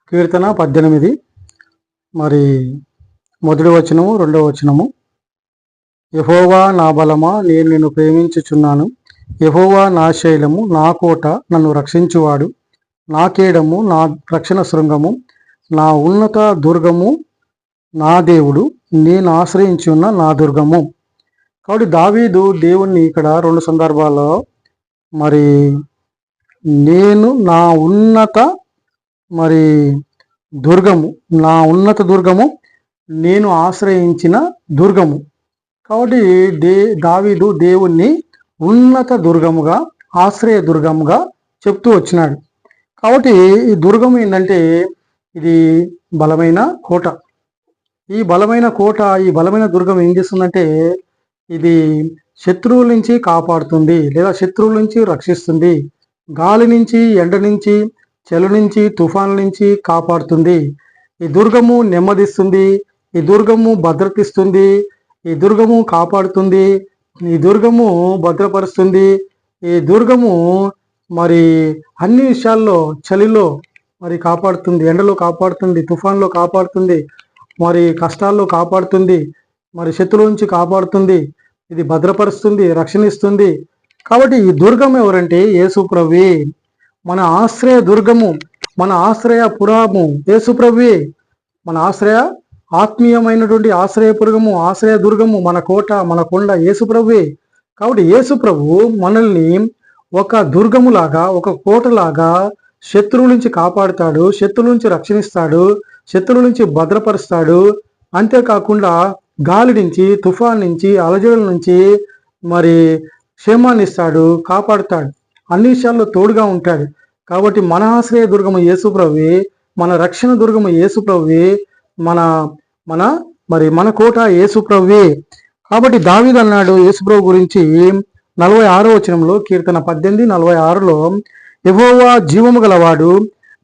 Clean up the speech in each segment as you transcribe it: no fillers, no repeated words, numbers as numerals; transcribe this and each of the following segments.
కీర్తన 18 మరి మొదటి వచనము రెండవ వచనము. యెహోవా నా బలమా, నేను నిన్ను ప్రేమించుచున్నాను. యెహోవా నా శైలము, నా కోట, నన్ను రక్షించువాడు, నా కేడము, నా రక్షణ శృంగము, నా ఉన్నత దుర్గము, నా దేవుడు, నేను ఆశ్రయించున్న నా దుర్గము. కాబట్టి దావీదు దేవుణ్ణి ఇక్కడ 2 సందర్భాల్లో మరి నేను నా ఉన్నత దుర్గము, నా ఉన్నత దుర్గము, నేను ఆశ్రయించిన దుర్గము. కాబట్టి దావీదు దేవుణ్ణి ఉన్నత దుర్గముగా, ఆశ్రయ దుర్గముగా చెప్తూ వచ్చినాడు. కాబట్టి ఈ దుర్గం ఏంటంటే ఇది బలమైన కోట. ఈ బలమైన కోట, ఈ బలమైన దుర్గం ఏం చేస్తుందంటే ఇది శత్రువుల నుంచి కాపాడుతుంది, లేదా శత్రువుల నుంచి రక్షిస్తుంది, గాలి నుంచి, ఎండ నుంచి, చెలు నుంచి, తుఫాను నుంచి కాపాడుతుంది. ఈ దుర్గము నెమ్మదిస్తుంది, ఈ దుర్గము భద్రతిస్తుంది, ఈ దుర్గము కాపాడుతుంది, ఈ దుర్గము భద్రపరుస్తుంది. ఈ దుర్గము మరి అన్ని విషయాల్లో, చలిలో మరి కాపాడుతుంది, ఎండలో కాపాడుతుంది, తుఫాన్లో కాపాడుతుంది, మరి కష్టాల్లో కాపాడుతుంది, మరి శత్రువుల నుంచి కాపాడుతుంది, ఇది భద్రపరుస్తుంది, రక్షణ ఇస్తుంది. కాబట్టి ఈ దుర్గం ఎవరంటే యేసు ప్రభువే, మన ఆశ్రయ దుర్గము, మన ఆశ్రయ పురము యేసు ప్రభువే. మన ఆశ్రయ ఆత్మీయమైనటువంటి ఆశ్రయపురము, ఆశ్రయ దుర్గము, మన కోట, మన కొండ యేసు ప్రభువే. కాబట్టి యేసు ప్రభు మనల్ని ఒక దుర్గములాగా, ఒక కోటలాగా శత్రువుల నుంచి కాపాడుతాడు, శత్రువుల నుంచి రక్షణిస్తాడు, శత్రువుల నుంచి భద్రపరుస్తాడు. అంతేకాకుండా గాలి నుంచి, తుఫాన్ నుంచి, అలజడుల నుంచి మరి క్షేమాన్ని ఇస్తాడు, కాపాడుతాడు, అన్ని విషయాల్లో తోడుగా ఉంటాడు. కాబట్టి మన ఆశ్రయ దుర్గము యేసు ప్రభువే, మన రక్షణ దుర్గము యేసు ప్రభువే, మన కోట యేసు ప్రభువే. కాబట్టి దావీదు అన్నాడు యేసు ప్రభు గురించి 46వ వచనంలో, కీర్తన 18:46లో, యెహోవా జీవము గలవాడు,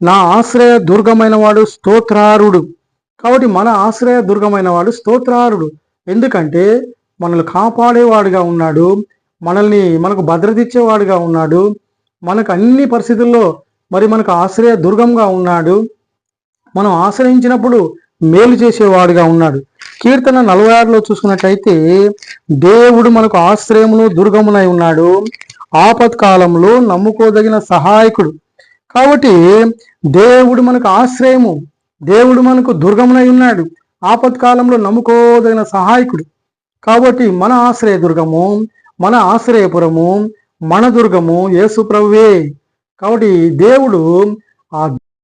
నా ఆశ్రయ దుర్గమైన వాడు స్తోత్రారుడు. కాబట్టి మన ఆశ్రయ దుర్గమైన వాడు స్తోత్రారుడు. ఎందుకంటే మనల్ని కాపాడేవాడుగా ఉన్నాడు, మనకు భద్రత ఇచ్చేవాడుగా ఉన్నాడు, మనకు అన్ని పరిస్థితుల్లో మరి మనకు ఆశ్రయ దుర్గంగా ఉన్నాడు, మనం ఆశ్రయించినప్పుడు మేలు చేసేవాడుగా ఉన్నాడు. కీర్తన 46లో చూసుకున్నట్లయితే దేవుడు మనకు ఆశ్రయమును దుర్గమునై ఉన్నాడు, ఆపత్కాలంలో నమ్ముకోదగిన సహాయకుడు. కాబట్టి దేవుడు మనకు ఆశ్రయము, దేవుడు మనకు దుర్గమునై ఉన్నాడు, ఆపత్కాలంలో నమ్ముకోదగిన సహాయకుడు. కాబట్టి మన ఆశ్రయ దుర్గము, మన ఆశ్రయపురము, మన దుర్గము యేసు ప్రభువే. కాబట్టి దేవుడు ఆ